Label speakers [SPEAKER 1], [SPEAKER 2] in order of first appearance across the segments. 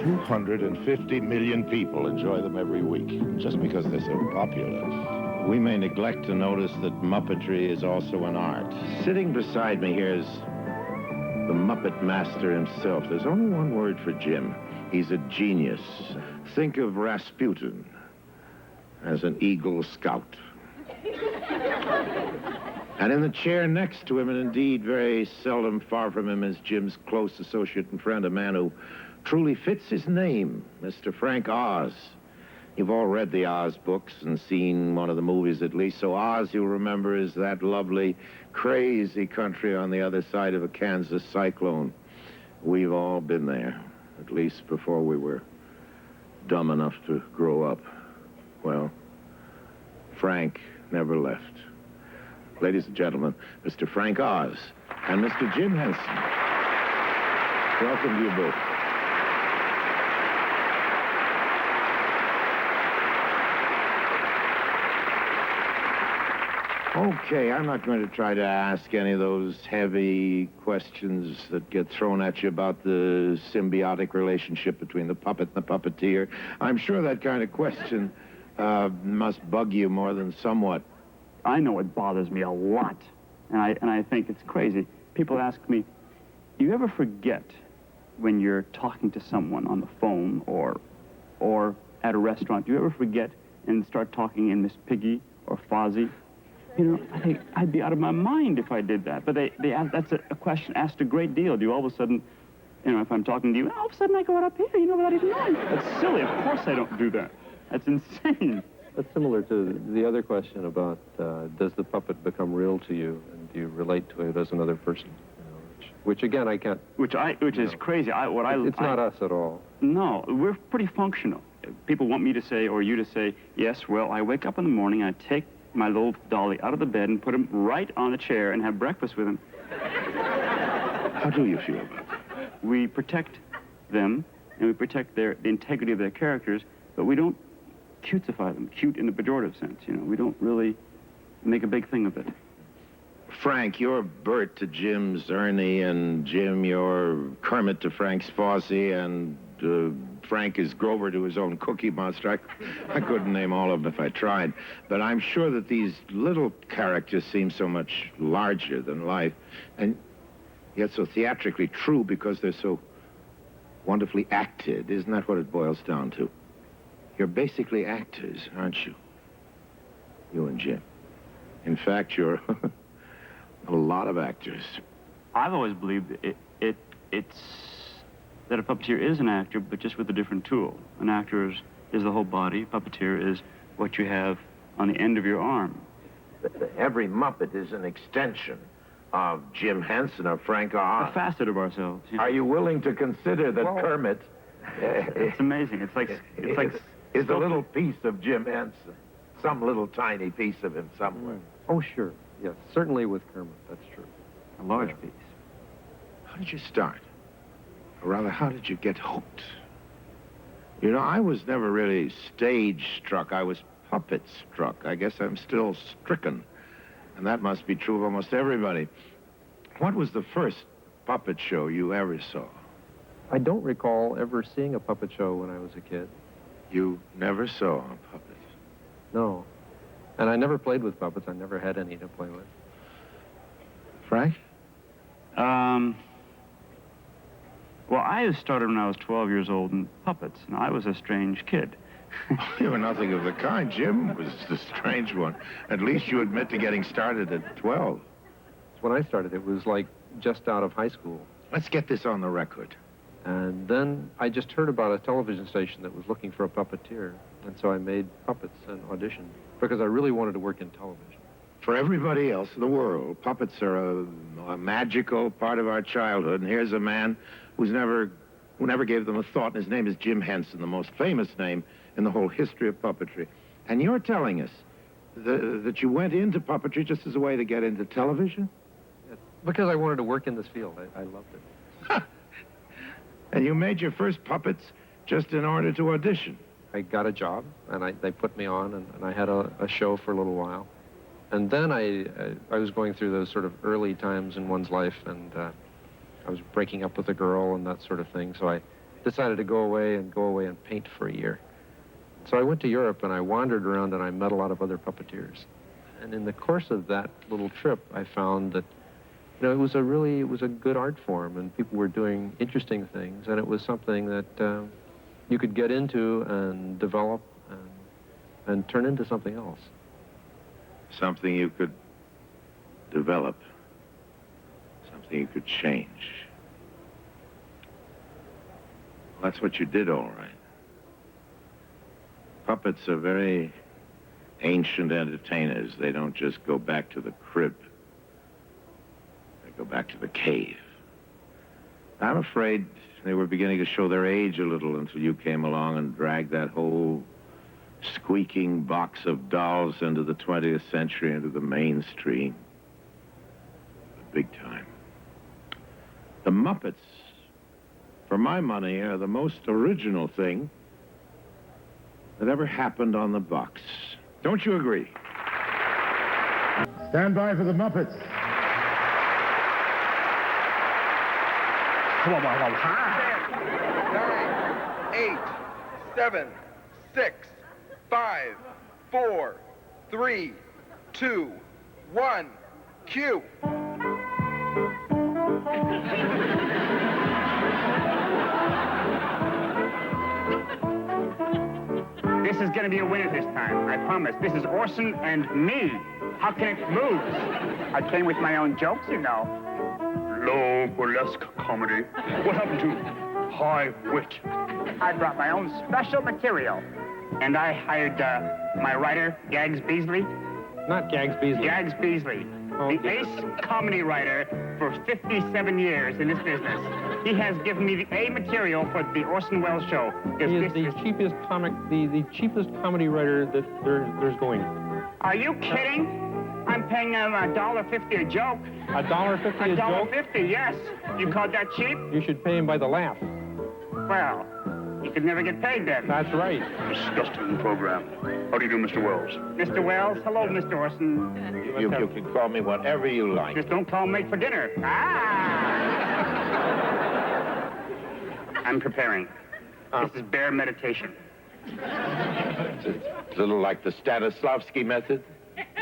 [SPEAKER 1] 250 million people enjoy them every week, just because they're so popular. We may neglect to notice that Muppetry is also an art. Sitting beside me here is the Muppet master himself. There's only one word for Jim. He's a genius. Think of Rasputin as an Eagle Scout. And in the chair next to him, and indeed very seldom far from him, is Jim's close associate and friend, a man who truly fits his name, Mr. Frank Oz. You've all read the Oz books and seen one of the movies at least, so Oz, you'll remember, is that lovely, crazy country on the other side of a Kansas cyclone. We've all been there, at least before we were dumb enough to grow up. Well, Frank never left. Ladies and gentlemen, Mr. Frank Oz and Mr. Jim Henson. Welcome to you both. Okay, I'm not going to try to ask any of those heavy questions that get thrown at you about the symbiotic relationship between the puppet and the puppeteer. I'm sure that kind of question must bug you more than somewhat.
[SPEAKER 2] I know it bothers me a lot, and I think it's crazy. People ask me, do you ever forget when you're talking to someone on the phone or at a restaurant, do you ever forget and start talking in Miss Piggy or Fozzie? You know, I think I'd be out of my mind if I did that. But that's a question asked a great deal. Do you all of a sudden, you know, if I'm talking to you, all of a sudden I go out up here, you know, without even knowing. That's silly. Of course I don't do that. That's insane.
[SPEAKER 3] That's similar to the other question about does the puppet become real to you, and do you relate to it as another person? You know, which again, I can't. Which
[SPEAKER 2] is crazy.
[SPEAKER 3] It's not us at all.
[SPEAKER 2] No, we're pretty functional. People want me to say, or you to say, yes, well, I wake up in the morning, I take my little dolly out of the bed and put him right on the chair and have breakfast with him.
[SPEAKER 1] How do you feel about that?
[SPEAKER 2] We protect them, and we protect the integrity of their characters, but we don't cutesify them, cute in the pejorative sense, you know. We don't really make a big thing of it.
[SPEAKER 1] Frank, you're Bert to Jim's Ernie, and Jim, you're Kermit to Frank's Fozzie, and Frank is Grover to his own Cookie Monster. I couldn't name all of them if I tried, but I'm sure that these little characters seem so much larger than life, and yet so theatrically true because they're so wonderfully acted. Isn't that what it boils down to? You're basically actors, aren't you? You and Jim. In fact, you're a lot of actors.
[SPEAKER 2] I've always believed it's that a puppeteer is an actor, but just with a different tool. An actor is the whole body. A puppeteer is what you have on the end of your arm.
[SPEAKER 1] Every Muppet is an extension of Jim Henson or Frank Oz.
[SPEAKER 2] A facet of ourselves.
[SPEAKER 1] Are you willing to consider that Kermit...
[SPEAKER 2] It's amazing. It's like
[SPEAKER 1] is a little piece of Jim Henson. Some little tiny piece of him somewhere.
[SPEAKER 3] Oh, sure. Yes, certainly with Kermit, that's true.
[SPEAKER 2] A large piece.
[SPEAKER 1] How did you start? Or rather, how did you get hooked? You know, I was never really stage struck. I was puppet struck. I guess I'm still stricken. And that must be true of almost everybody. What was the first puppet show you ever saw?
[SPEAKER 3] I don't recall ever seeing a puppet show when I was a kid.
[SPEAKER 1] You never saw a puppet?
[SPEAKER 3] No. And I never played with puppets. I never had any to play with.
[SPEAKER 1] Frank?
[SPEAKER 2] Well, I started when I was 12 years old in puppets, and I was a strange kid.
[SPEAKER 1] You were nothing of the kind. Jim was the strange one. At least you admit to getting started at 12.
[SPEAKER 3] When I started, it was like just out of high school.
[SPEAKER 1] Let's get this on the record.
[SPEAKER 3] And then I just heard about a television station that was looking for a puppeteer. And so I made puppets and auditioned because I really wanted to work in television.
[SPEAKER 1] For everybody else in the world, puppets are a magical part of our childhood. And here's a man who never gave them a thought, and his name is Jim Henson, the most famous name in the whole history of puppetry. And you're telling us that you went into puppetry just as a way to get into television?
[SPEAKER 3] Yes, because I wanted to work in this field. I loved it.
[SPEAKER 1] And you made your first puppets just in order to audition?
[SPEAKER 3] I got a job, and they put me on, and I had a show for a little while. And then I was going through those sort of early times in one's life, and I was breaking up with a girl and that sort of thing, so I decided to go away and paint for a year. So I went to Europe and I wandered around and I met a lot of other puppeteers. And in the course of that little trip, I found that, you know, it was a good art form, and people were doing interesting things, and it was something that you could get into and develop and turn into something else.
[SPEAKER 1] Something you could develop. Something you could change. Well, that's what you did, all right. Puppets are very ancient entertainers. They don't just go back to the crib. They go back to the cave. I'm afraid they were beginning to show their age a little until you came along and dragged that whole squeaking box of dolls into the 20th century, into the mainstream. Big time. The Muppets, for my money, are the most original thing that ever happened on the box. Don't you agree? Stand by for the Muppets.
[SPEAKER 4] 9, 8, 7, 6, 5, 4, 3, 2, 1, cue.
[SPEAKER 5] This is going to be a winner this time, I promise. This is Orson and me. How can it lose? I came with my own jokes, you know. Low burlesque comedy. What happened to high wit? I brought my own special material. And I hired my writer, Gags Beasley.
[SPEAKER 3] Not Gags Beasley.
[SPEAKER 5] Gags Beasley.
[SPEAKER 3] Oh,
[SPEAKER 5] the
[SPEAKER 3] goodness.
[SPEAKER 5] ace comedy writer for 57 years in this business. He has given me the A material for the Orson Welles show.
[SPEAKER 3] He is the cheapest cheapest comedy writer that there's going.
[SPEAKER 5] Are you kidding? I'm paying him $1.50 a joke.
[SPEAKER 3] $1.50 a joke?
[SPEAKER 5] $1.50, yes. You call that cheap?
[SPEAKER 3] You should pay him by the laugh.
[SPEAKER 5] Well, you could never get paid then.
[SPEAKER 3] That's right.
[SPEAKER 5] Disgusting program. How do you do, Mr. Wells? Mr. Wells, hello, Mr. Orson.
[SPEAKER 1] You can call me whatever you like.
[SPEAKER 5] Just don't call me for dinner. I'm preparing. This is bare meditation.
[SPEAKER 1] It's a little like the Stanislavski method.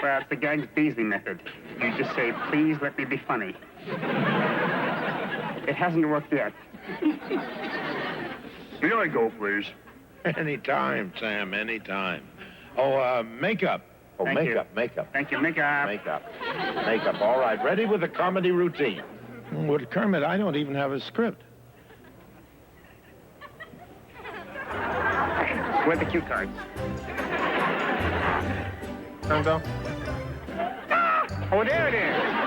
[SPEAKER 5] Well, it's the Gags Beasley method. You just say, please let me be funny. It hasn't worked yet. May I go, please?
[SPEAKER 1] Anytime, Sam, anytime. Oh, makeup. Oh,
[SPEAKER 5] Thank you.
[SPEAKER 1] makeup.
[SPEAKER 5] Thank you. Makeup.
[SPEAKER 1] Makeup. All right, ready with the comedy routine. Well, Kermit, I don't even have a script.
[SPEAKER 5] Where are the cue cards?
[SPEAKER 3] Time, Bill?
[SPEAKER 5] Oh, there it is.